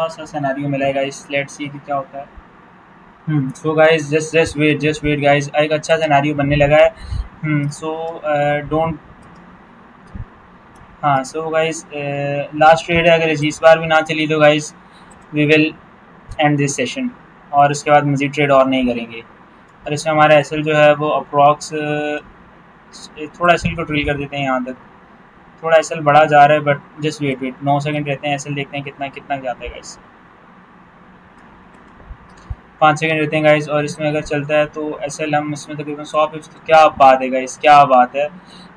सा सिनेरियो मिला है गाइस, लेट्स सी कि क्या होता है। So guys, just wait guys, एक अच्छा सिनेरियो बनने लगा है। सो डोंट हाँ, सो गाइस, लास्ट ट्रेड है, अगर इस बार भी ना चली तो guys we will end this session, और उसके बाद मज़ीद ट्रेड और नहीं करेंगे। और इसमें हमारा एसएल जो है वो अप्रॉक्स थोड़ा एसएल को ड्रिल कर देते हैं यहाँ तक। थोड़ा एसएल बढ़ा जा रहा है, but just wait wait 9 second रहते हैं, एसएल देखते हैं कितना कितना जाता है गाइस। 5 सेकंड रहते हैं गाइस, और इसमें अगर चलता है तो एसएल हम इसमें तकरीबन 100 पिप्स, तो क्या बात है गाइस, क्या बात है।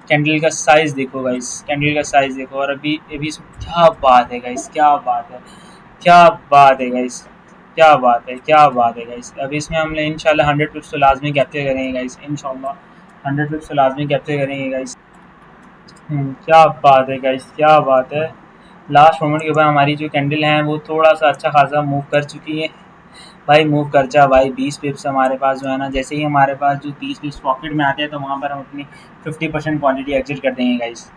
कैंडल का साइज़ देखो गाइस, कैंडल का साइज़ देखो, और अभी अभी इसमें क्या बात है गाइस, क्या बात है, क्या बात है गाइस, क्या बात है, क्या बात है गाइस। अभी इसमें हमने इंशाल्लाह 100 पिप्स तो लाजमी कैप्चर करेंगे गाइस, इंशाल्लाह 100 पिप्स तो लाजमी कैप्चर करेंगे गाइस। क्या बात है गाइस, क्या बात है। लास्ट मोमेंट के बाद हमारी जो कैंडल है वो थोड़ा सा अच्छा खासा मूव कर चुकी है। भाई मूव कर जा भाई, 20 पिप्स हमारे पास जो है ना, जैसे ही हमारे पास जो 30 पिप्स पॉकेट में आते हैं तो वहाँ पर हम अपनी 50% क्वांटिटी एग्जिट कर देंगे गाइस।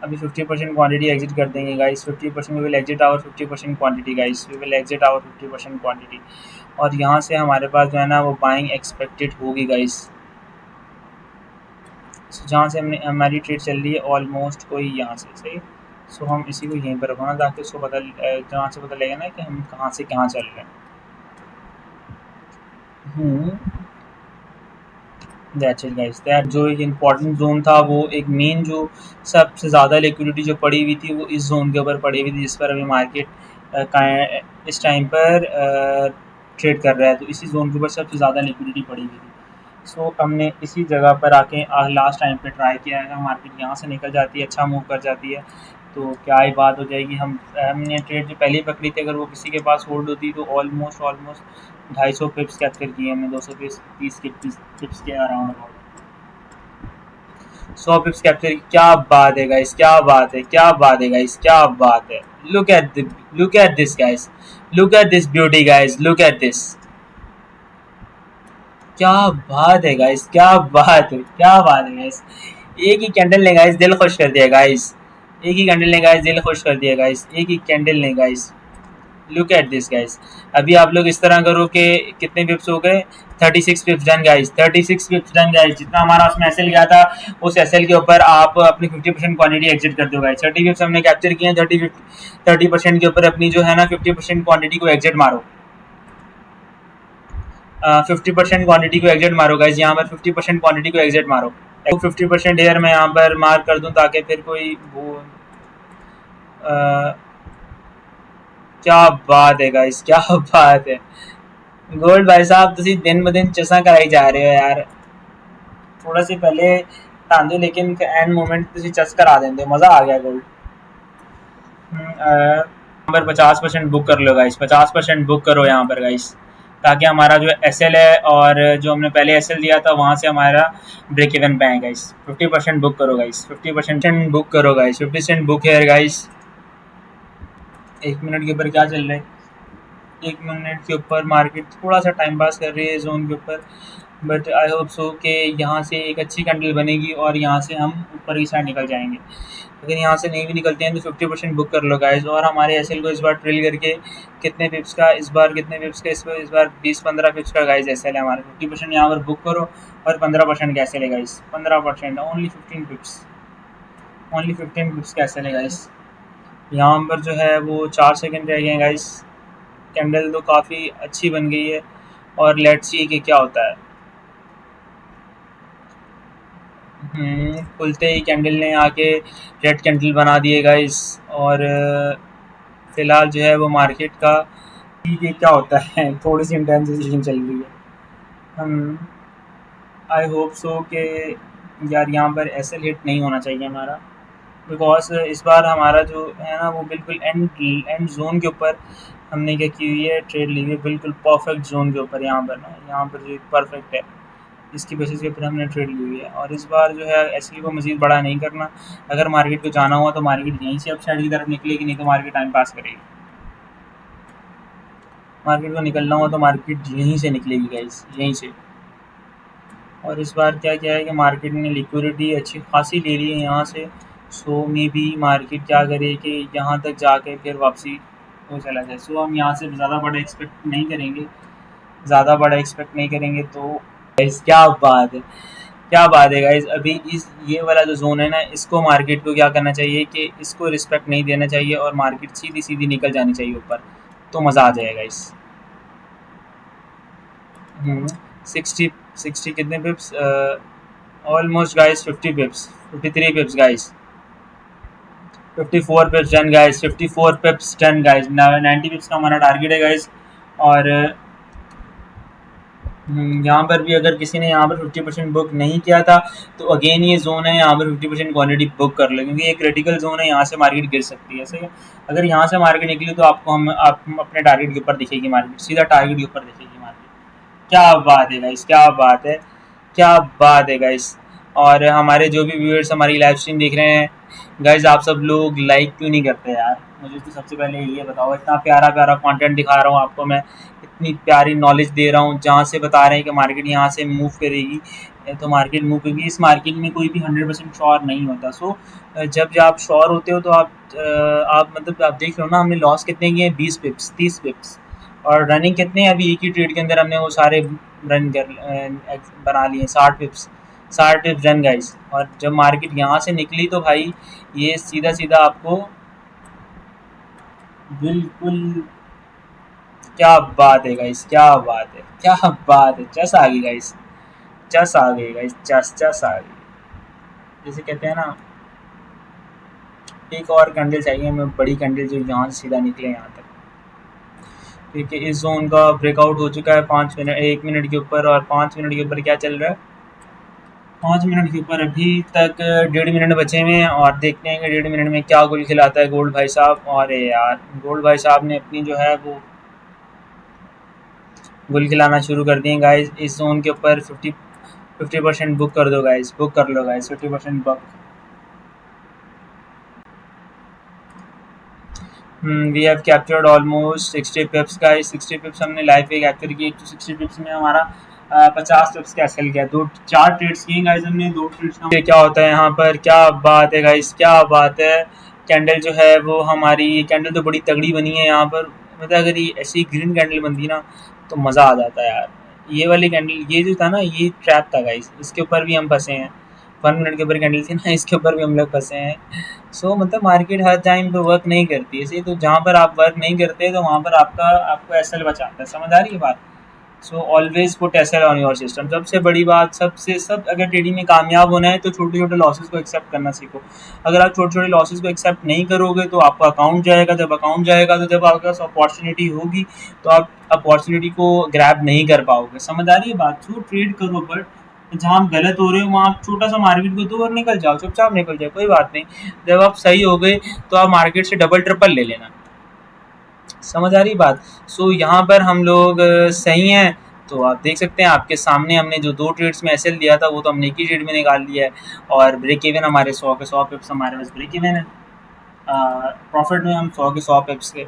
अभी 50% क्वांटिटी एग्जिट कर देंगे guys, 50% we will exit our 50% quantity guys, we will exit our 50% quantity. और यहाँ से हमारे पास जो है ना वो बाइंग एक्सपेक्टेड होगी गाइस। जहाँ से हमने हमारी ट्रेड चल रही है ऑलमोस्ट कोई यहाँ से सही। सो हम इसी को यहीं पर रखना ताकि उसको पता, जहाँ से पता लगेगा ना कि हम कहाँ से कहाँ चल रहे हैं। दैट्स इट गाइस, दैट जो एक इम्पॉर्टेंट जोन था, वो एक मेन जो सबसे ज़्यादा लिक्विडिटी जो पड़ी हुई थी वो इस जोन के ऊपर पड़ी हुई थी, जिस पर अभी मार्केट इस टाइम पर ट्रेड कर रहा है। तो इसी जोन के ऊपर सबसे ज़्यादा लिक्विडिटी पड़ी हुई थी। सो हमने इसी जगह पर आके लास्ट टाइम पे ट्राई किया है। अगर मार्केट यहाँ से निकल जाती है, अच्छा मूव कर जाती है, तो क्या ही बात हो जाएगी। हमने ट्रेड जो पहले ही पकड़ी थी, अगर वो किसी के पास होल्ड होती तो ऑलमोस्ट ऑलमोस्ट 250 पिप्स कैप्चर किए हमने, 230 के पिप्स के अराउंड अबाउट 100 पिप्स कैप्चर। क्या बात है गाइस, क्या बात है, क्या बात है गाइस, क्या बात है। Look at this guys, look at this beauty guys, look at this. क्या बात है गाइस, क्या बात है, क्या बात है गाइस। एक ही कैंडल ने गाइस दिल खुश कर दिया गाइस, एक ही कैंडल ने गाइस दिल खुश कर दिया गाइस, एक ही कैंडल ने guys. Look at this guys. अभी आप लोग इस तरह करो कि कितने पिप्स हो गए, 36 पिप्स डन गाइस, 36 पिप्स डन गाइस। जितना हमारा उसमें एसएल गया था, उस एसएल के ऊपर आप अपनी 50% क्वांटिटी एग्जिट कर दो गाइस। 30 पिप्स हमने कैप्चर किए हैं, 30% के ऊपर अपनी जो है ना 50% क्वांटिटी को एग्जिट मारो। 50% क्वांटिटी को एग्जिट मारो गाइस, यहाँ पर 50% क्वांटिटी को एग्जिट मारो। 50% हेयर मैं यहाँ पर मार्क कर दूँ ताकि फिर कोई वो क्या बात है गाइस, क्या बात है। गोल्ड भाई साहब, तुम दिन ब दिन चसा कराई जा रहे हो यार। थोड़ा सी पहले तांदे, लेकिन एंड मोमेंट तुम चस करा देंगे, मज़ा आ गया गोल्ड। यहाँ पर 50% बुक कर लो गाइस, 50% बुक करो यहाँ पर गाइस, ताकि हमारा जो एस एल है और जो हमने पहले एस एल दिया था वहाँ से हमारा ब्रेक इवन पे है गाइस। 50% बुक करो गाइस, 50% बुक करो गाइस, 50% बुक है गाइस। 1 मिनट के ऊपर क्या चल रहा है, 1 मिनट के ऊपर मार्केट थोड़ा सा टाइम पास कर रही है जोन के ऊपर, बट आई होप सो कि यहाँ से एक अच्छी कैंडल बनेगी और यहाँ से हम ऊपर की साइड निकल जाएंगे। अगर यहाँ से नहीं भी निकलते हैं तो 50% बुक कर लो गाइस, और हमारे एसएल को इस बार ट्रिल करके कितने पिप्स का इस बार, कितने पिप्स का इस बार 20-15 पिप्स का गाइस एसएल है हमारा। 50% यहाँ पर बुक करो, और 15% का एसएल है गाइस, 15%, ओनली 15 पिप्स, ओनली 15 पिप्स का एसएल है गाइस। यहाँ पर जो है वो 4 सेकंड रह गए हैं गाइस। कैंडल तो काफ़ी अच्छी बन गई है, और लेट्स सी कि क्या होता है। खुलते ही कैंडल ने आके रेड कैंडल बना दिए गाइस, और फ़िलहाल जो है वो मार्केट का ठीक है, क्या होता है, थोड़ी सी इंटेंस सिचुएशन चल रही है। हम आई होप सो कि यार यहाँ पर एसएल हिट नहीं होना चाहिए हमारा, बिकॉज इस बार हमारा जो है ना वो बिल्कुल एंड जोन के ऊपर हमने क्या की हुई है, ट्रेड ली हुई है बिल्कुल परफेक्ट जोन के ऊपर। यहाँ पर ना, यहाँ पर जो परफेक्ट है, इसकी बेसिस के ऊपर हमने ट्रेड ली हुई है। और इस बार जो है एसएल को मज़ीद बड़ा नहीं करना। अगर मार्केट को जाना हुआ तो मार्केट यहीं से अपसाइड की तरफ निकलेगी, नहीं तो मार्केट टाइम पास करेगी। मार्केट को निकलना हुआ तो मार्केट यहीं से निकलेगी गाइस, यहीं से। और इस बार क्या क्या है कि मार्केट ने लिक्विडिटी अच्छी खासी ले ली है यहाँ से। सो मे बी मार्केट क्या करे कि यहाँ तक जाके फिर वापसी वो चला जाए। सो हम यहाँ से ज़्यादा बड़ा एक्सपेक्ट नहीं करेंगे, ज़्यादा बड़ा एक्सपेक्ट नहीं करेंगे। तो गाइस क्या बात है, क्या बात है गाइस। अभी इस ये वाला जो जोन है ना, इसको मार्केट को क्या करना चाहिए कि इसको रिस्पेक्ट नहीं देना चाहिए और मार्केट सीधी सीधी निकल जानी चाहिए ऊपर, तो मज़ा आ जाएगा इस। 60 कितने पिप्स, almost guys 50 पिप्स, 53 पिप्स guys, 54 पिप्स done guys, 54 पिप्स done guys, 90 पिप्स का हमारा टारगेट है गाइस। और यहाँ पर भी अगर किसी ने यहाँ पर 50% बुक नहीं किया था, तो अगेन ये जोन है, यहाँ पर 50% क्वांटिटी बुक कर लो, क्योंकि ये क्रिटिकल जोन है, यहाँ से मार्केट गिर सकती है। सही है, अगर यहाँ से मार्केट निकली तो आपको आप अपने टारगेट के ऊपर दिखेगी मार्केट, सीधा टारगेट के ऊपर दिखेगी मार्केट। क्या बात है गाइस, क्या बात है, क्या बात है गाइस। और हमारे जो भी व्यूअर्स हमारी लाइव स्ट्रीम देख रहे हैं गाइस, आप सब लोग लाइक क्यों नहीं करते यार? मुझे तो सबसे पहले ये बताओ, इतना प्यारा प्यारा कंटेंट दिखा रहा हूँ आपको मैं, इतनी प्यारी नॉलेज दे रहा हूँ, जहाँ से बता रहे हैं कि मार्केट यहाँ से मूव करेगी, तो मार्केट मूव करेगी। इस मार्केट में कोई भी 100% श्योर नहीं होता। सो जब आप श्योर होते हो तो आप मतलब आप देख रहे हो ना, हमने लॉस कितने किए हैं, 20 पिप्स, 30 पिप्स, और रनिंग कितने हैं अभी एक ही ट्रेड के अंदर हमने वो सारे रन कर बना लिए, 60 पिप्स, 60 पिप्स रन गाइस। और जब मार्केट यहाँ से निकली तो भाई ये सीधा सीधा आपको बिल्कुल, क्या बात है गाइस, क्या बात है, क्या बात है, चस आ गई गाइस, चस आ गई गाइस, चस चस आ गई। जैसे कहते हैं ना, एक और कैंडल चाहिए हमें, बड़ी कैंडल जो यहाँ से सीधा निकले यहाँ तक, क्योंकि इस जोन का ब्रेकआउट हो चुका है 5 मिनट, 1 मिनट के ऊपर, और 5 मिनट के ऊपर क्या चल रहा है, 5 मिनट के ऊपर अभी तक 1.5 मिनट बचे हुए हैं, और देखते हैं कि 1.5 मिनट में क्या गुल खिलाता है गोल्ड भाई साहब। और यार गोल्ड भाई साहब ने अपनी जो है वो गुल खिलाना शुरू कर दिए गाइस। इस जोन के ऊपर 50% बुक कर दो गाइस, बुक कर लो guys, 50% book. We have captured almost 60 pips guys, 60 pips हमने लाइव पे कैप्चर किए। तो 60 पिप्स में हमारा 50 पिप्स कैंसिल किया, दो चार ट्रेड्स किए गाइस हमने, दो ट्रेड्स का क्या होता है यहाँ पर, क्या बात है गाइस, क्या बात है। कैंडल जो है वो हमारी, ये कैंडल तो बड़ी तगड़ी बनी है यहाँ पर, मतलब अगर ये ऐसी ग्रीन कैंडल बनती ना तो मज़ा आ जाता है यार। ये वाली कैंडल, ये जो था ना, ये ट्रैप था गाइस, इसके ऊपर भी हम फंसे हैं। 1 मिनट के ऊपर कैंडल थी ना, इसके ऊपर भी हम लोग फंसे हैं। सो मतलब मार्केट हर टाइम पे वर्क नहीं करती है। तो जहाँ पर आप वर्क नहीं करते तो वहाँ पर आपको एसएल बचाता है, समझ आ रही है बात। So always put SL on your system. सबसे बड़ी बात, सबसे सब अगर ट्रेडिंग में कामयाब होना है तो छोटे छोटे लॉसेस को एक्सेप्ट करना सीखो। अगर आप छोटे छोटे लॉसेस को एक्सेप्ट नहीं करोगे तो आपका अकाउंट जाएगा, जब अकाउंट जाएगा तो जब आपके पास अपॉर्चुनिटी होगी तो आप अपॉर्चुनिटी को ग्रैब नहीं कर पाओगे, समझ आ रही है बात। सो ट्रेड करो, बट जहाँ आप गलत हो रहे हो वहाँ आप छोटा सा मार्केट को दो और निकल जाओ, चुपचाप निकल जाओ, कोई बात नहीं। जब आप सही हो गए तो आप मार्केट से डबल ट्रिपल ले लेना, समझ आ रही बात। सो यहाँ पर हम लोग सही हैं। तो आप देख सकते हैं आपके सामने, हमने जो दो ट्रेड्स में एसएल दिया था वो तो हमने एक ही ट्रेड में निकाल लिया है, और ब्रेक इवन हमारे 100 के 100 पिप्स हमारे पास ब्रेक इवन है। प्रॉफिट में हम 100 के 100 पिप्स के।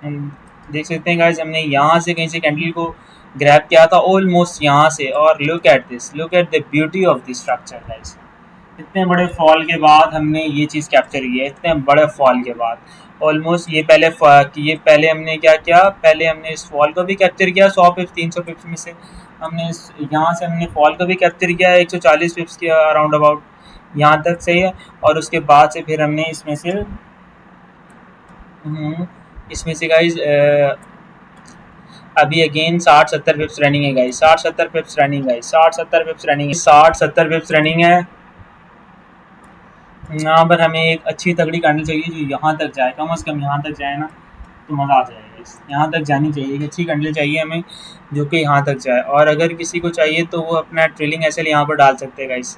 हम देख सकते हैं गाइस, हमने यहाँ से कहीं से कैंडल को ग्रैब किया था ऑलमोस्ट यहाँ से, और look at this, look at the beauty of this structure guys. इतने बड़े फॉल के बाद हमने ये चीज़ कैप्चर की है, इतने बड़े फॉल के बाद ऑलमोस्ट। ये पहले हमने क्या किया, पहले हमने इस फॉल को भी कैप्चर किया 100 पिप्स, 300 पिप्स में से हमने यहाँ से हमने फॉल को भी कैप्चर किया 140 पिप्स के अराउंड अबाउट यहाँ तक, सही है। और उसके बाद से फिर हमने इसमें से गाइज अभी अगेन 60-70 पिप्स रनिंग है गाइज, 60-70 पिप्स रनिंग गाइज, 60-70 पिप्स रनिंग है, 60-70 पिप्स रनिंग है। यहाँ पर हमें एक अच्छी तगड़ी कैंडल चाहिए जो यहाँ तक जाए, कम से कम यहाँ तक जाए ना तो मज़ा आ जाएगा। यहाँ तक जानी चाहिए, एक अच्छी कैंडल चाहिए हमें जो कि यहाँ तक जाए। और अगर किसी को चाहिए तो वो अपना ट्रेलिंग एसएल यहाँ पर डाल सकते हैं गाइस,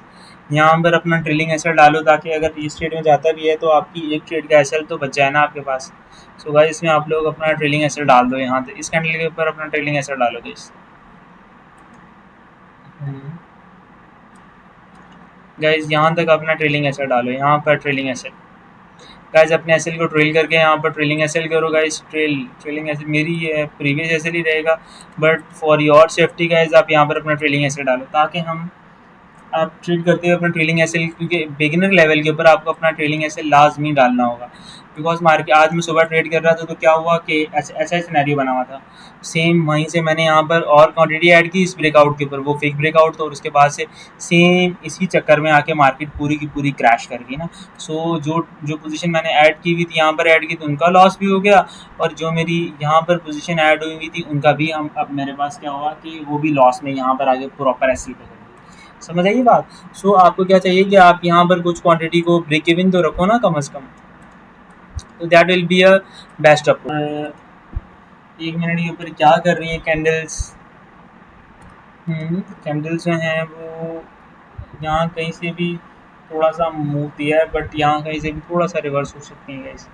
यहाँ पर अपना ट्रेलिंग एसएल डालो, ताकि अगर इस ट्रेड में जाता भी है तो आपकी एक ट्रेड का एसएल तो बच जाए ना आपके पास। सो गाइस इसमें आप लोग अपना ट्रेलिंग एसएल डाल दो, यहाँ तक इस कैंडल के ऊपर अपना ट्रेलिंग एसएल डालो गाइस। गाइस यहाँ तक अपना ट्रेलिंग एसएल डालो, यहाँ पर ट्रेलिंग एसएल गाइस, अपने एसएल को ट्रेल करके यहाँ पर ट्रेलिंग एसएल करो गाइस। ट्रेलिंग एसएल मेरी ये प्रीवियस एसएल ही रहेगा, but for your safety guys आप यहाँ पर अपना ट्रेलिंग एसएल डालो, ताकि हम आप ट्रेड करते हुए अपना ट्रेलिंग एसएल, क्योंकि बिगिनर लेवल के ऊपर आपको अपना ट्रेलिंग एसएल लाजमी डालना होगा। बिकॉज मार्केट आज मैं सुबह ट्रेड कर रहा था तो क्या हुआ कि ऐसा सिनेरियो बना हुआ था, सेम वहीं से मैंने यहाँ पर और क्वांटिटी ऐड की इस ब्रेकआउट के ऊपर, वो फेक ब्रेकआउट था और उसके बाद से सेम इसी चक्कर में आके मार्केट पूरी की पूरी क्रैश कर गई ना। सो जो जो पोजीशन मैंने ऐड की हुई थी यहाँ पर ऐड की थी उनका लॉस भी हो गया, और जो मेरी यहाँ पर पोजीशन ऐड हुई हुई थी उनका भी हम अब मेरे पास क्या हुआ कि वो भी लॉस में यहाँ पर आगे प्रॉपर एसएल पे कर दी। समझ आई बात। सो आपको क्या चाहिए कि आप यहाँ पर कुछ क्वांटिटी को ब्रेक इवन तो रखो ना कम से कम, तो that will be a best approach. 1 minute के ऊपर क्या कर रही है कैंडल्स? कैंडल्स जो हैं वो यहाँ कहीं से भी थोड़ा सा मूव दिया है, बट यहाँ कहीं से भी थोड़ा सा रिवर्स हो सकती है गाइस।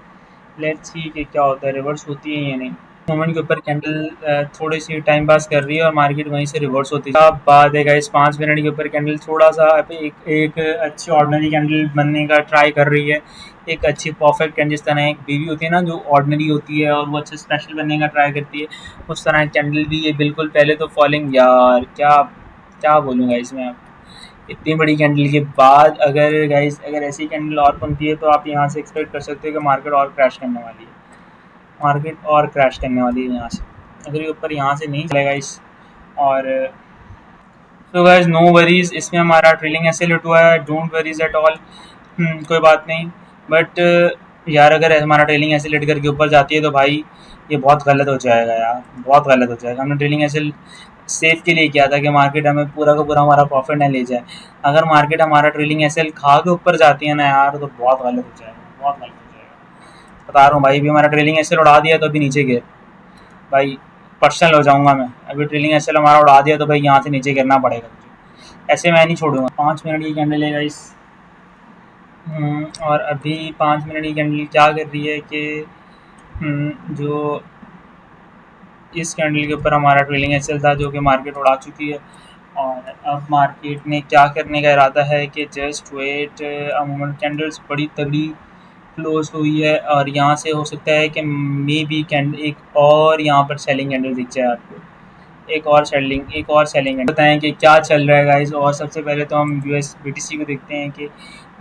लेट्स सी कि क्या होता है, रिवर्स होती है या नहीं। मोमेंट के ऊपर कैंडल थोड़ी सी टाइम पास कर रही है और मार्केट वहीं से रिवर्स होती है। क्या बात है गाइस, 5 मिनट के ऊपर कैंडल थोड़ा सा एक अच्छी ऑर्डिनरी कैंडल बनने का ट्राई कर रही है। एक अच्छी परफेक्ट कैंडल, जिस तरह एक बेबी होती है ना जो ऑर्डिनरी होती है और वो अच्छे स्पेशल बनने का ट्राई करती है, उस तरह कैंडल भी ये बिल्कुल पहले तो फॉलिंग। यार क्या क्या बोलूँगा इसमें, इतनी बड़ी कैंडल के बाद अगर गाइस अगर ऐसी कैंडल और बनती है तो आप यहाँ से एक्सपेक्ट कर सकते हो कि मार्केट और क्रैश करने वाली है। मार्केट और क्रैश करने वाली है यहाँ से, अगर ये ऊपर यहाँ से नहीं चलेगा इस। और सो गाइस नो वरीज, इसमें हमारा ट्रेलिंग ऐसे लुट हुआ है, डोंट वरीज एट ऑल। कोई बात नहीं। बट यार अगर हमारा ट्रेलिंग ऐसे लेट करके ऊपर जाती है तो भाई ये बहुत गलत हो जाएगा यार, बहुत गलत हो जाएगा। हमने ट्रेलिंग ऐसे सेफ के लिए किया था कि मार्केट हमें पूरा का पूरा हमारा प्रॉफिट न ले जाए। अगर मार्केट हमारा ट्रेलिंग ऐसे खा के ऊपर जाती है ना यार तो बहुत गलत हो जाएगा, बहुत गलत हो जाएगा। बता रहा हूँ भाई, भी हमारा ट्रेलिंग ऐसे उड़ा दिया तो अभी नीचे गिर, भाई पर्सनल हो जाऊंगा मैं। अभी ट्रेलिंग ऐसे हमारा उड़ा दिया तो भाई यहाँ से नीचे गिरना पड़ेगा मुझे, ऐसे मैं नहीं छोड़ूंगा। 5 मिनट की कैंडल है गाइस। और अभी 5 मिनट की कैंडल क्या कर रही है कि जो इस कैंडल के ऊपर हमारा ट्रेलिंग एसएल था जो कि मार्केट उड़ा चुकी है, और अब मार्केट ने क्या करने का इरादा है कि just wait a moment, candles बड़ी तगड़ी क्लोज हुई है और यहाँ से हो सकता है कि मे बी कैंडल एक और यहाँ पर सेलिंग कैंडल दिख जाए आपको, एक और सेलिंग कैंडल। बताएं कि क्या चल रहा है गाइस। और सबसे पहले तो हम यूएस बीटीसी को देखते हैं कि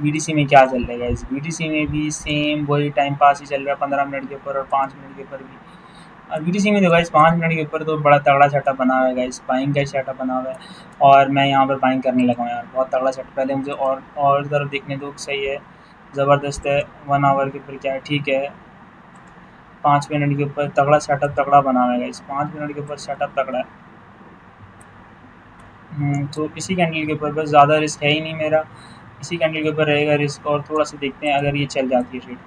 बीटीसी में क्या चल रहा है गाइस। बीटीसी में भी सेम वही टाइम पास ही चल रहा है 15 मिनट के ऊपर और 5 मिनट के ऊपर भी। और बीटीसी में तो गाइस 5 मिनट के ऊपर तो बड़ा तगड़ा सेटअप बना हुआ है गाइस, बाइंग का सेटअप बना हुआ है। और मैं यहाँ पर बाइंग करने लगा हूँ यार, बहुत तगड़ा सेटअप। पहले मुझे और तरफ देखने दो, सही है, ज़बरदस्त है। 1 आवर के ऊपर क्या है, ठीक है। 5 मिनट के ऊपर तगड़ा सेटअप, तगड़ा बना हुआ है गाइस, 5 मिनट के ऊपर सेटअप तगड़ा है। तो इसी कैंडल के ऊपर बस, ज़्यादा रिस्क है ही नहीं मेरा, इसी कैंडल के ऊपर रहेगा रिस्क। और थोड़ा सा देखते हैं अगर ये चल जाती है ट्रेड,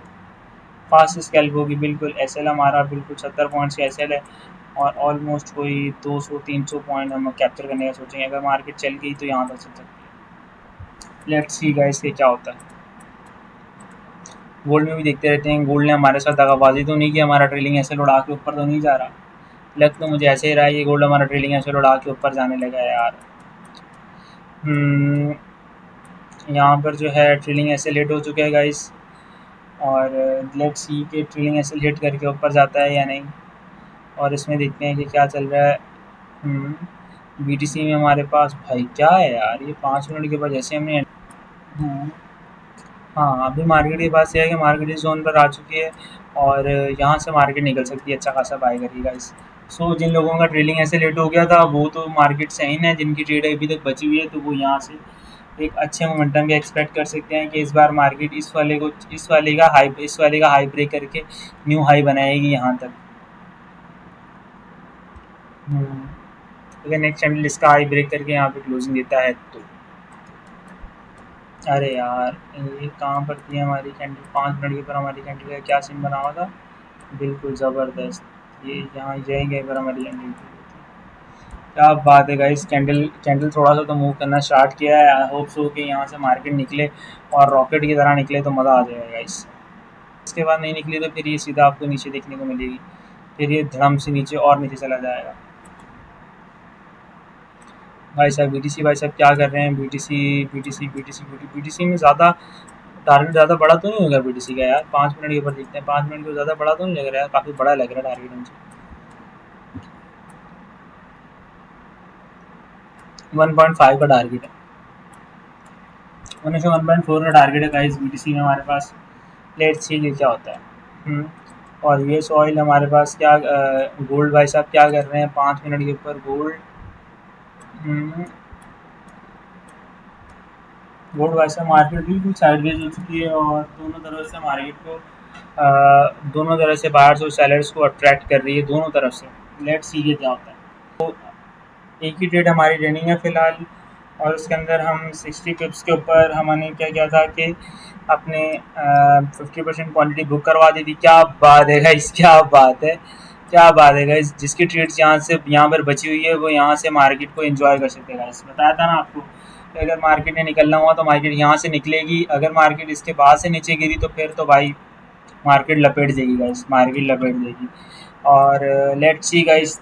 फास्ट स्कैल्प होगी बिल्कुल। एसएल हमारा बिल्कुल 70 पॉइंट्स का एसएल है और ऑलमोस्ट कोई 200-300 पॉइंट हम कैप्चर करने का सोचेंगे। अगर मार्केट चल गई तो यहाँ तक चल सकती है। लेट्स सी गाइस के क्या होता है। गोल्ड में भी देखते रहते हैं, गोल्ड ने हमारे साथ दगाबाजी तो नहीं की, हमारा ट्रेलिंग एसएल उड़ा के ऊपर तो नहीं जा रहा। लग तो मुझे ऐसे ही रहा है कि गोल्ड हमारा ट्रेलिंग एसएल उड़ा के ऊपर जाने लगा है यार। यहाँ पर जो है ट्रेलिंग एसएल हिट हो चुका है गाइस, और लेट्स सी के ट्रेलिंग एसएल हिट करके ऊपर जाता है या नहीं। और इसमें देखते हैं कि क्या चल रहा है। बीटीसी में हमारे पास भाई क्या है यार, ये 5 मिनट के बाद जैसे हमने हम्म, हाँ अभी मार्केट के पास ये है कि मार्केट इस जोन पर आ चुकी है और यहाँ से मार्केट निकल सकती है, अच्छा खासा बाय करिएगा इस। सो जिन लोगों का ट्रेडिंग ऐसे लेट हो गया था वो तो मार्केट से इन है, जिनकी ट्रेड अभी तक बची हुई है तो वो यहाँ से एक अच्छे मोमेंटम भी एक्सपेक्ट कर सकते हैं कि इस बार मार्केट इस वाले का हाई ब्रेक करके न्यू हाई बनाएगी यहाँ तक। अगर नेक्स्ट कैंडल इसका हाई ब्रेक करके यहाँ पे क्लोजिंग देता है तो, अरे यार ये कहाँ पर थी हमारी कैंडल, 5 मिनट के ऊपर हमारी कैंडल का क्या सीन बना हुआ था, बिल्कुल ज़बरदस्त। ये यहाँ जाएंगे पर हमारी कैंडल, क्या बात है गाइस। कैंडल कैंडल थोड़ा सा तो मूव करना स्टार्ट किया है, आई होप सो कि यहाँ से मार्केट निकले और रॉकेट की तरह निकले तो मज़ा आ जाएगा गाइस। इसके बाद नहीं निकली तो फिर ये सीधा आपको नीचे देखने को मिलेगी, फिर ये धड़म से नीचे और नीचे चला जाएगा। भाई साहब बीटीसी, भाई साहब क्या कर रहे हैं, बीटीसी में ज़्यादा टारगेट ज़्यादा बड़ा तो नहीं होगा बीटीसी का यार। 5 मिनट के ऊपर देखते हैं, 5 मिनट को ज़्यादा बड़ा तो नहीं लग रहा है, काफ़ी बड़ा लग रहा है टारगेट मुझे। 1.5 का टारगेट है। हमेशा 1.4 का टारगेट है गाइस बीटीसी में हमारे पास। लेट्स सी ये क्या होता है। हम्म, और यूएस ऑयल हमारे पास क्या गोल्ड भाई साहब क्या कर रहे हैं 5 मिनट के ऊपर गोल्ड। हम्म, गोल्ड भाई साहब मार्केट बिल्कुल साइडवेज हो चुकी है और दोनों तरफ से मार्केट को दोनों तरह से बायर्स और सेलर्स को अट्रैक्ट कर रही है दोनों तरफ से। लेट्स सी ये क्या होता है। तो एक ही ट्रेड हमारी रनिंग है फ़िलहाल और उसके अंदर हम 60 पिप्स के ऊपर हमने क्या किया था कि अपने 50% क्वांटिटी बुक करवा दी थी। क्या बात है गाइस, क्या बात है, क्या बात है गाइस। जिसकी ट्रेड्स यहाँ पर बची हुई है वो यहाँ से मार्केट को एंजॉय कर सकते हैं गाइस। बताया था ना आपको कि अगर मार्केट ने निकलना हुआ तो मार्केट यहाँ से निकलेगी, अगर मार्केट इसके बाद से नीचे गिरी तो फिर तो भाई मार्केट लपेट देगी गाइस, मार्केट लपेट देगी। और लेट्स सी गाइस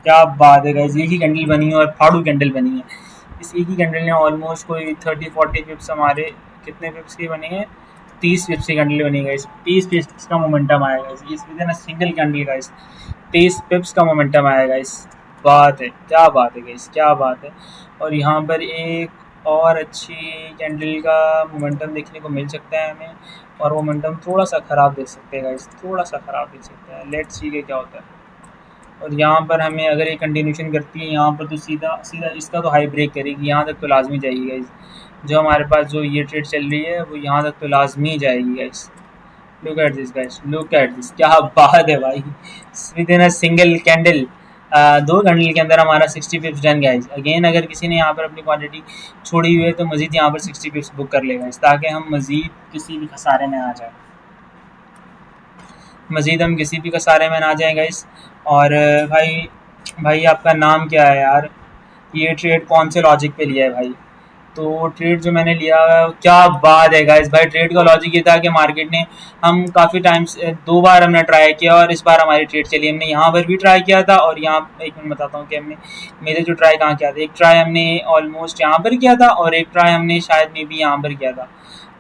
क्या बात है गाइस, एक ही कैंडल बनी है और फाड़ू कैंडल बनी है। इस एक ही कैंडल ने ऑलमोस्ट कोई 30-40 पिप्स हमारे कितने पिप्स की बनी है, 30 पिप्स की कैंडल बनी गाइस। 30 पिप्स का मोमेंटम आएगा इस with in single candle guys. 30 पिप्स का मोमेंटम आएगा इस। बात है, क्या बात है गाइस, क्या बात है। और यहाँ पर एक और अच्छी कैंडल का मोमेंटम देखने को मिल सकता है हमें, और मोमेंटम थोड़ा सा ख़राब देख सकते हैं गाइस, थोड़ा सा ख़राब देख सकते हैं। लेट्स सी क्या होता है। और यहाँ पर हमें अगर ये कंटिन्यूशन करती है यहाँ पर तो सीधा सीधा इसका तो हाई ब्रेक करेगी, यहाँ तक तो लाजमी जाएगी गाइस। जो हमारे पास जो ये ट्रेड चल रही है वो यहाँ तक तो लाजमी जाएगी guys. Look at this guys, look at this, क्या बात है भाई। With in a single candle, दो कैंडल के अंदर हमारा 60 पिप्स डन गाइस। अगेन अगर किसी ने यहाँ पर अपनी क्वांटिटी छोड़ी हुई है तो मजीद यहाँ पर 60 पिप्स बुक कर लेगा ताकि हम मजीद किसी भी खसारे में आ जाए, मज़ीद हम किसी भी कसारे में ना जाएँ गाइस। और भाई भाई आपका नाम क्या है यार, ये ट्रेड कौन से लॉजिक पे लिया है भाई। तो ट्रेड जो मैंने लिया है, क्या बात है गाइस। भाई ट्रेड का लॉजिक ये था कि मार्केट ने हम काफ़ी टाइम से 2 बार हमने ट्राई किया और इस बार हमारी ट्रेड चली। हमने यहाँ पर भी ट्राई किया था और यहाँ एक मिनट बताता हूँ कि हमने मेरे जो ट्राई कहाँ किया था। एक ट्राई हमने ऑलमोस्ट यहाँ पर किया था और एक ट्राई हमने शायद मे भी यहाँ पर किया था।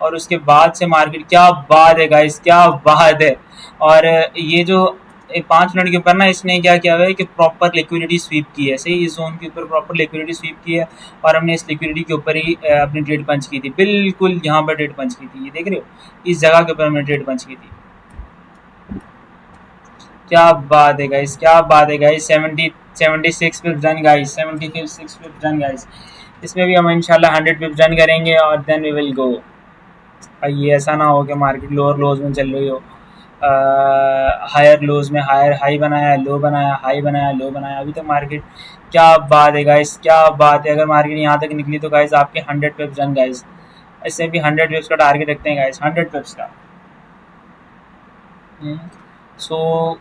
और उसके बाद से मार्केट, क्या बात है गाइस, क्या बात है। और ये जो 5 मिनट के ऊपर ना इसने क्या किया हुआ है कि प्रॉपर लिक्विडिटी स्वीप की है, सही इस जोन के ऊपर प्रॉपर लिक्विडिटी स्वीप की है और हमने इस लिक्विडिटी के ऊपर ही अपनी ट्रेड पंच की थी। बिल्कुल यहाँ पर ट्रेड पंच की थी, ये देख रहे हो इस जगह के ऊपर हमने ट्रेड पंच की थी। क्या बात है गाइस, क्या बात है guys. 76 पिप्स done guys, 76 पिप्स done guys. इसमें भी हम इंशाल्लाह 100 पिप्स डन करेंगे और देन वी विल गो। ये ऐसा ना हो कि मार्केट लोअर लोज में चल रही हो, हायर लोज में हायर हाई बनाया, लो बनाया, हाई बनाया, लो बनाया अभी तक मार्केट। क्या बात है गाइस, क्या बात है। अगर मार्केट यहाँ तक निकली तो गाइस आपके 100 पिप्स डन गाइस। इससे भी 100 पिप्स का टारगेट रखते हैं गाइस, 100 पिप्स का। सो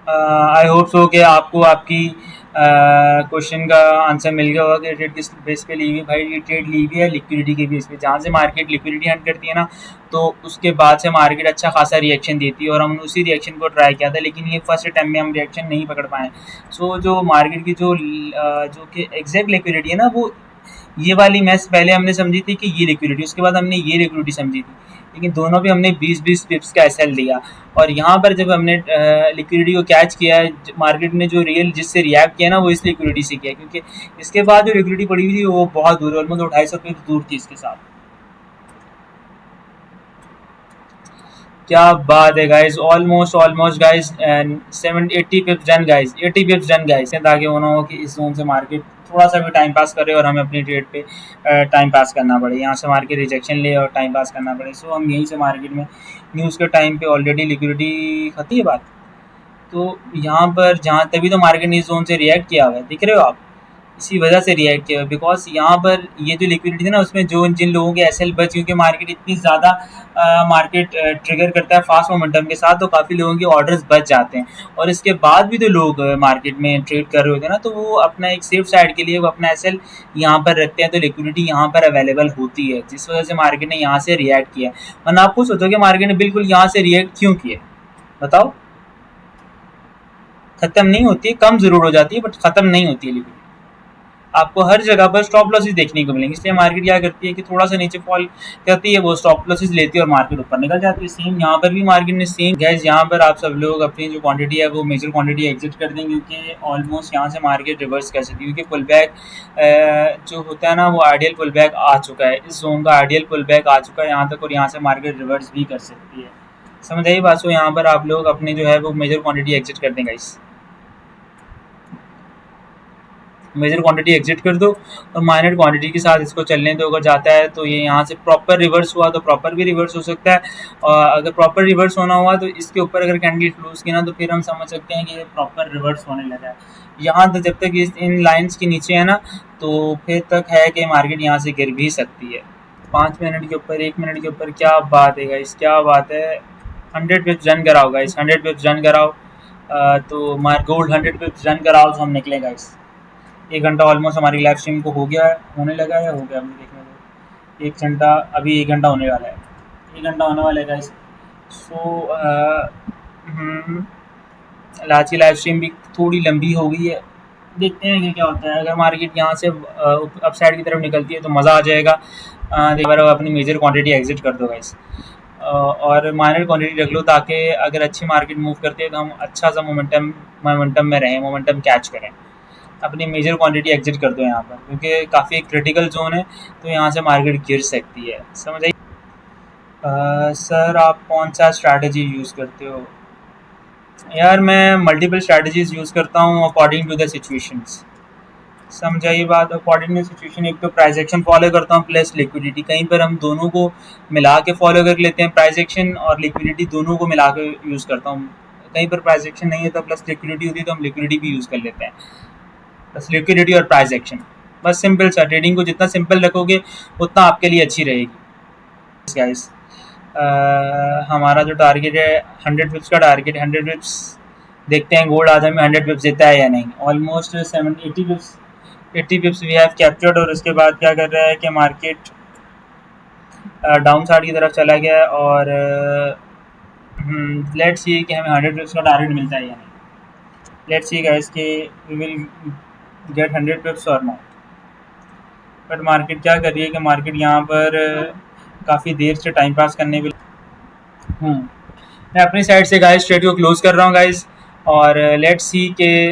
आई होप सो कि आपको आपकी क्वेश्चन का आंसर मिल गया होगा कि ट्रेड किस बेस पे ली हुई। भाई ये ट्रेड ली हुई है लिक्विडिटी के बेस पे, जहाँ से मार्केट लिक्विडिटी अर्न करती है ना तो उसके बाद से मार्केट अच्छा खासा रिएक्शन देती है और हमने उसी रिएक्शन को ट्राई किया था, लेकिन ये फर्स्ट टाइम में हम रिएक्शन नहीं पकड़ पाए। सो जो मार्केट की जो कि एग्जैक्ट लिक्विडिटी है ना वो ये वाली मैच पहले हमने समझी थी कि ये लिक्विडिटी, उसके बाद हमने ये लिक्विडिटी समझी थी, लेकिन दोनों पे हमने 20-20 पिप्स का एसएल दिया। और यहाँ पर जब हमने लिक्विडिटी को कैच किया है, मार्केट ने जो रियल जिससे रिएक्ट किया ना वो इस लिक्विडिटी से किया, क्योंकि इसके बाद जो लिक्विडिटी पड़ी हुई थी वो बहुत दूर, ऑलमोस्ट 250 पिप्स दूर थी इसके साथ। क्या बात है guys, almost almost guys 80 पिप्स done guys, 80 पिप्स done guys, ताकि वो ना हो कि इस जोन से मार्केट थोड़ा सा भी टाइम पास करे और हमें अपनी ट्रेड पे टाइम पास करना पड़े, यहाँ से मार्केट रिजेक्शन ले और टाइम पास करना पड़े। सो हम यहीं से मार्केट में न्यूज़ के टाइम पे ऑलरेडी लिक्विडिटी खत्म है बात। तो यहाँ पर जहाँ तभी तो मार्केट ने इस जोन से रिएक्ट किया हुआ है, दिख रहे हो आप, इसी वजह से रिएक्ट किया, बिकॉज यहाँ पर ये जो लिक्विडिटी थी ना उसमें जो जिन लोगों के एसएल बच, क्योंकि मार्केट इतनी ज़्यादा मार्केट ट्रिगर करता है फास्ट मोमेंटम के साथ, तो काफ़ी लोगों के ऑर्डर्स बच जाते हैं। और इसके बाद भी तो लोग मार्केट में ट्रेड कर रहे होते हैं ना, तो वो अपना एक सेफ साइड के लिए वो अपना एसएल यहाँ पर रखते हैं, तो लिक्विडिटी यहाँ पर अवेलेबल होती है, जिस वजह से मार्केट ने यहाँ से रिएक्ट किया। वरना आपको सोचो कि मार्केट ने बिल्कुल यहाँ से रिएक्ट क्यों किया, बताओ। ख़त्म नहीं होती है, कम ज़रूर हो जाती है बट ख़त्म नहीं होती है लिक्विडिटी। आपको हर जगह पर स्टॉप लॉसेस देखने को मिलेंगे। इसलिए मार्केट क्या करती है कि थोड़ा सा नीचे फॉल करती है, वो स्टॉप लॉसेस लेती है और मार्केट ऊपर निकल जाती है। सेम यहाँ पर भी मार्केट ने सेम गैस, यहाँ पर आप सब लोग अपनी जो क्वांटिटी है वो मेजर क्वांटिटी एग्जिट कर देंगे, क्योंकि ऑलमोस्ट यहाँ से मार्केट रिवर्स कर सकती है, क्योंकि पुल बैक जो होता है ना वो आइडियल पुल बैक आ चुका है, इस जोन का आइडियल पुल बैक आ चुका है यहाँ तक, और यहाँ से मार्केट रिवर्स भी कर सकती है। समझ आई बात? सो यहाँ पर आप लोग अपने जो है वो मेजर क्वांटिटी एग्जिट कर देंगे गाइस, मेजर क्वांटिटी एग्जिट कर दो और माइनर क्वांटिटी के साथ इसको चलने दो। अगर जाता है तो ये यहाँ से प्रॉपर रिवर्स हुआ तो प्रॉपर भी रिवर्स हो सकता है, और अगर प्रॉपर रिवर्स होना हुआ तो इसके ऊपर अगर कैंडल क्लोज की ना तो फिर हम समझ सकते हैं कि ये प्रॉपर रिवर्स होने लगा है। यहाँ तक जब तक इन लाइंस के नीचे है ना तो फिर तक है कि मार्केट यहाँ से गिर भी सकती है। 5 मिनट के ऊपर, 1 मिनट के ऊपर, क्या बात है गाइस, क्या बात है। 100 पिप्स रन कराओ गाइस, 100 पिप्स रन कराओ। तो मार गोल्ड 100 पिप्स रन कराओ तो हम निकले गाइस। 1 घंटा ऑलमोस्ट हमारी लाइव स्ट्रीम को हो गया है, होने लगा है, हो गया, मुझे देखने दो। 1 घंटा, अभी 1 घंटा होने वाला है, 1 घंटा होने वाला है गाइस। सो आज की लाइव स्ट्रीम भी थोड़ी लंबी हो गई है, देखते हैं कि क्या होता है। अगर मार्केट यहाँ से अपसाइड की तरफ निकलती है तो मज़ा आ जाएगा। एक बार अपनी मेजर क्वांटिटी एग्जिट कर दो गाइस, और माइनर क्वांटिटी रख लो, ताकि अगर अच्छी मार्केट मूव करती है तो हम अच्छा सा मोमेंटम में रहें, मोमेंटम कैच करें। अपनी मेजर क्वांटिटी एग्जिट कर दो यहाँ पर, क्योंकि काफ़ी क्रिटिकल जोन है, तो यहाँ से मार्केट गिर सकती है। समझ आई? सर आप कौन सा स्ट्रैटेजी यूज़ करते हो? यार मैं मल्टीपल स्ट्रैटेजीज़ यूज़ करता हूँ अकॉर्डिंग टू द सिचुएशंस। समझाइए बात, अकॉर्डिंग टू सिचुएशन। एक तो प्राइस एक्शन फॉलो करता हूँ प्लस लिक्विडिटी, कहीं पर हम दोनों को मिला के फॉलो कर लेते हैं, प्राइस एक्शन और लिक्विडिटी दोनों को मिला के यूज़ करता हूँ। कहीं पर प्राइस एक्शन नहीं है तो प्लस लिक्विडिटी होती है तो हम लिक्विडिटी भी यूज़ कर लेते हैं, बस लिक्विडिटी और प्राइस एक्शन। बस सिंपल सा, ट्रेडिंग को जितना सिंपल रखोगे उतना आपके लिए अच्छी रहेगी गाइस। हमारा जो टारगेट है 100 पिप्स का टारगेट, 100 पिप्स। देखते हैं गोल्ड आज हमें 100 पिप्स देता है या नहीं। Almost 80 pips, 80 pips we have captured. और उसके बाद क्या कर रहा है कि मार्केट डाउन साइड की तरफ चला गया, और लेट्स सी कि हमें 100 पिप्स का टारगेट मिलता है या नहीं। लेट्स सी गाइस कि वी विल गेट 100 पिप्स और नॉट। बट मार्केट क्या कर रही है कि मार्केट यहाँ पर काफ़ी देर से टाइम पास करने भी मैं अपनी साइड से गाइस ट्रेड को क्लोज कर रहा हूँ गाइस, और लेट्स सी के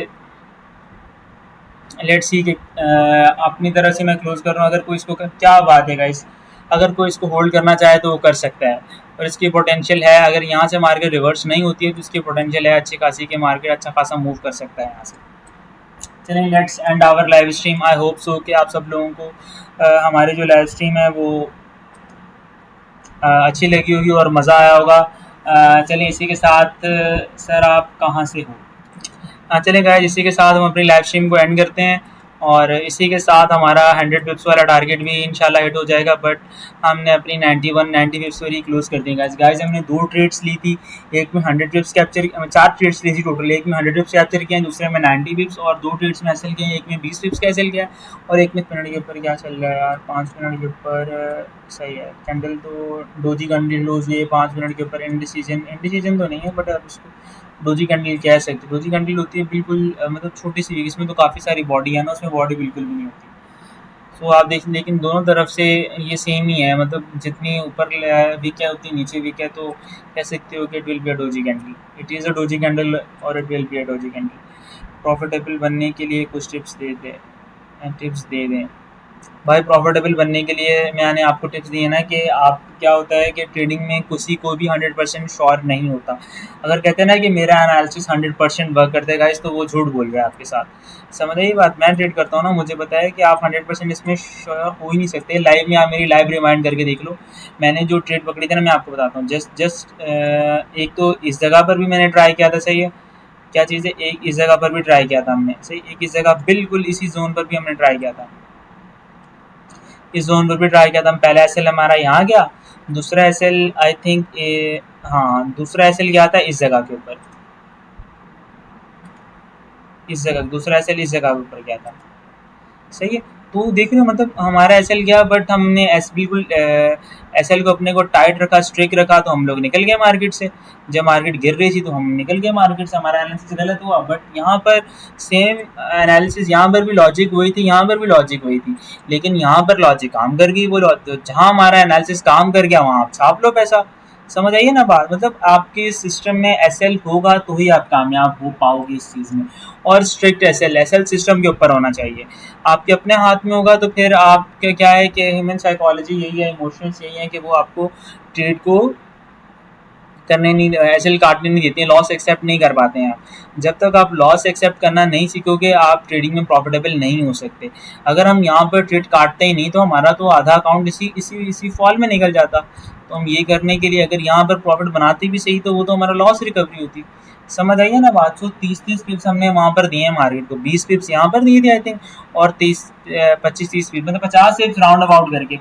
अपनी तरह से मैं क्लोज कर रहा हूँ। अगर कोई इसको क्या बात है गाइस, अगर कोई इसको होल्ड करना चाहे तो वो कर सकता है, और इसकी पोटेंशियल है। अगर यहाँ से मार्केट रिवर्स नहीं होती है तो इसकी पोटेंशियल है अच्छी खासी कि मार्केट अच्छा खासा मूव कर सकता है यहाँ से। चलिए let's end our live stream. I hope so कि आप सब लोगों को हमारी जो लाइव स्ट्रीम है वो अच्छी लगी होगी और मज़ा आया होगा। चलिए इसी के साथ सर आप कहाँ से हो? चलें गाइस, इसी के साथ हम अपनी लाइव स्ट्रीम को एंड करते हैं, और इसी के साथ हमारा 100 पिप्स वाला टारगेट भी इंशाल्लाह हिट हो जाएगा। बट हमने अपनी 90 पिप्स वाली क्लोज कर दी गाइस। हमने 2 ट्रेड्स ली थी, एक में 100 पिप्स कैप्चर, 4 ट्रेड्स ली थी टोटल। एक में 100 पिप्स कैप्चर किया, दूसरे में 90 पिप्स, और 2 ट्रेड्स में एसएल किए, एक में 20 पिप्स का एसएल किया, और एक में मिनट के ऊपर क्या चल रहा है यार, 5 मिनट के ऊपर सही है कैंडल तो डोजी कैंडल क्लोज हुई है 5 मिनट के ऊपर। इंडिसीजन तो नहीं है, बट आप उसको डोजी कैंडल कह सकते हो। डोजी कैंडल होती है बिल्कुल मतलब छोटी सी, इसमें तो काफ़ी सारी बॉडी है ना, उसमें बॉडी बिल्कुल भी नहीं होती। सो आप देख, लेकिन दोनों तरफ से ये सेम ही है, मतलब जितनी ऊपर वीक है उतनी नीचे वीक है, तो कह सकते हो कि it will be a doji candle, it is a doji candle और it will be a doji candle. Profitable बनने के लिए कुछ टिप्स दे दें भाई। प्रॉफिटेबल बनने के लिए मैंने आपको टिप्स दिए ना कि आप क्या होता है कि ट्रेडिंग में किसी को भी 100% श्योर नहीं होता। अगर कहते हैं ना कि मेरा एनालिसिस 100% वर्क करता है गाइस, तो वो झूठ बोल रहा है आपके साथ। समझ आई बात? मैं ट्रेड करता हूँ ना, मुझे पता है कि आप 100% इसमें श्योर हो ही नहीं सकते। लाइव में आप मेरी लाइव रिमाइंड करके देख लो, मैंने जो ट्रेड पकड़ी थी ना, मैं आपको बताता हूँ। जस्ट एक तो इस जगह पर भी मैंने ट्राई किया था, सही है, क्या चीज़ है, एक इस जगह पर भी ट्राई किया था हमने, सही, एक इस जगह बिल्कुल इसी जोन पर भी हमने ट्राई किया था, इस जोन पर भी ट्राई किया था। हम पहला एसएल हमारा यहाँ गया, दूसरा एसएल आई थिंक हाँ दूसरा एसएल गया था इस जगह के ऊपर, इस जगह दूसरा एसएल इस जगह के ऊपर गया था, सही है। तो देख रहे हो मतलब हमारा एसएल गया, बट हमने एस बिल्कुल एसएल को अपने को टाइट रखा, स्ट्रिक रखा, तो हम लोग निकल गए मार्केट से। जब मार्केट गिर रही थी तो हम निकल गए मार्केट से, हमारा एनालिसिस गलत हुआ। बट यहाँ पर सेम एनालिसिस, यहाँ पर भी लॉजिक हुई थी, यहाँ पर भी लॉजिक हुई थी, लेकिन यहाँ पर लॉजिक काम कर गई। वो जहाँ हमारा एनालिसिस काम कर गया वहाँ आप छाप लो पैसा। समझ आइए ना बात, मतलब आपके सिस्टम में एसएल होगा तो ही आप कामयाब हो पाओगे इस चीज़ में। और स्ट्रिक्ट एसएल, एसएल सिस्टम के ऊपर होना चाहिए। आपके अपने हाथ में होगा तो फिर आपके क्या है कि ह्यूमन साइकोलॉजी यही है, इमोशंस यही है कि वो आपको ट्रेड को करने नहीं, एसएल काटने नहीं देती हैं, लॉस एक्सेप्ट नहीं कर पाते हैं आप। जब तक आप लॉस एक्सेप्ट करना नहीं सीखोगे आप ट्रेडिंग में प्रॉफिटेबल नहीं हो सकते। अगर हम यहाँ पर ट्रेड काटते ही नहीं तो हमारा तो आधा अकाउंट इसी इसी इसी फॉल में निकल जाता। तो हम ये करने के लिए अगर यहाँ पर प्रॉफिट बनाते भी सही तो वो तो हमारा लॉस रिकवरी होती। समझ आइए ना बात। तो 30-30 पिप्स हमने वहाँ पर दिए हैं मार्केट को, 20 पिप्स यहाँ पर दिए थे आई थिंक, और 25-30 पिप्स मतलब 50 पिप्स राउंड अबाउट करके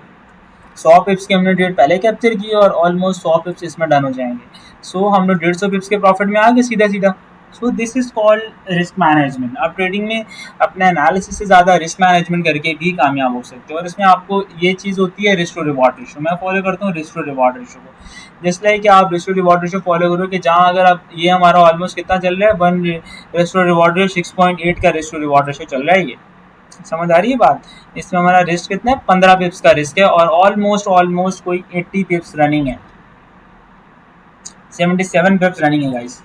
100 पिप्स की हमने ट्रेड पहले कैप्चर की और ऑलमोस्ट 100 पिप्स इसमें डन हो जाएंगे। सो हम लोग 150 पिप्स के प्रॉफिट में आ गए सीधा सीधा। So this is called risk management. आप ट्रेडिंग में अपने एनालिसिस से ज़्यादा रिस्क मैनेजमेंट करके भी कामयाब हो सकते हो। और इसमें आपको ये चीज़ होती है रिस्क टू रिवॉर्ड रेशो। मैं फॉलो करता हूँ रिस्क टू रिवॉर्ड रेशो को। जिस लाइक कि आप risk to reward ratio follow करो कि जहाँ अगर आप ये हमारा ऑलमोस्ट कितना चल रहा है, one risk to reward ratio 6.8 का रिस्क टू रिवॉर्ड रेशो चल रहा है। ये समझ आ रही है बात। इसमें हमारा रिस्क कितना है, 15 पिप्स का रिस्क है और ऑलमोस्ट ऑलमोस्ट कोई 80 पिप्स रनिंग है, 77 पिप्स रनिंग है गाइस।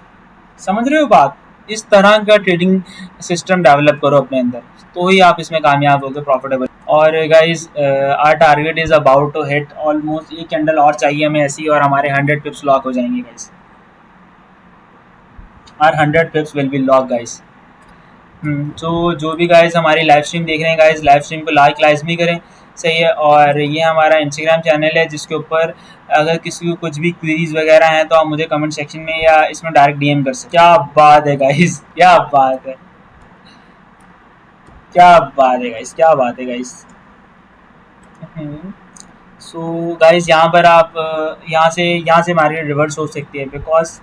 समझ रहे हो बात। इस तरह का ट्रेडिंग सिस्टम डेवलप करो अपने अंदर, तो ही आप इसमें कामयाब होगे, प्रॉफिटेबल। और guys our target is about to hit almost, एक कैंडल और चाहिए हमें ऐसी और हमारे 100 पिप्स लॉक हो जाएंगे guys. Are 100 pips will be lock guys. तो जो भी गाइस हमारी लाइव स्ट्रीम देख रहे हैं गाइस, लाइव स्ट्रीम को लाइक लाजमी करें, सही है। और ये हमारा इंस्टाग्राम चैनल है जिसके ऊपर अगर किसी को कुछ भी क्वेरीज वगैरह हैं तो आप मुझे कमेंट सेक्शन में या इसमें डायरेक्ट डीएम कर सकते। क्या बात है गाइस, क्या बात है, क्या बात है गाइस, क्या बात है गाइस। सो गाइस यहाँ पर आप यहाँ से मार्केट रिवर्स हो सकती है, बिकॉज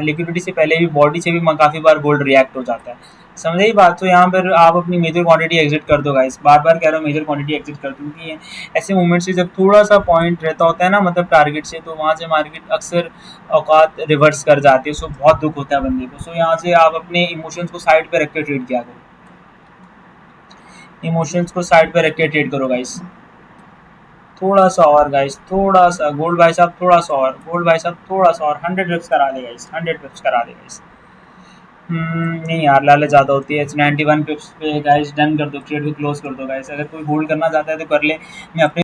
लिक्विडिटी से पहले भी बॉडी से भी काफ़ी बार गोल्ड रिएक्ट हो जाता है। समझे ही बात। तो यहाँ पर आप अपनी मेजर क्वांटिटी एग्जिट कर दो गाइस, बार बार कह रहा हूँ मेजर क्वांटिटी एग्जिट कर दो, क्योंकि ऐसे मूवमेंट से जब थोड़ा सा पॉइंट रहता होता है ना मतलब टारगेट से, तो वहाँ से मार्केट अक्सर औकात रिवर्स कर जाती है। सो बहुत दुख होता है बंदे को। सो यहाँ से आप अपने इमोशंस को साइड पर रख के ट्रेड किया करो, इमोशंस को साइड पर रख के ट्रेड करो गाइस। थोड़ा सा और गाइस, थोड़ा सा गोल्ड भाई साहब, थोड़ा सा और गोल्ड भाई साहब, थोड़ा सा और 100 पिप्स करा दे गाइस, 100 पिप्स करा दे गाइस। नहीं यार लालच ज़्यादा होती है। 91 पिप्स पे गाइस डन कर दो, ट्रेड को क्लोज कर दो गाइस। अगर कोई होल्ड करना चाहता है तो कर ले। मैं अपने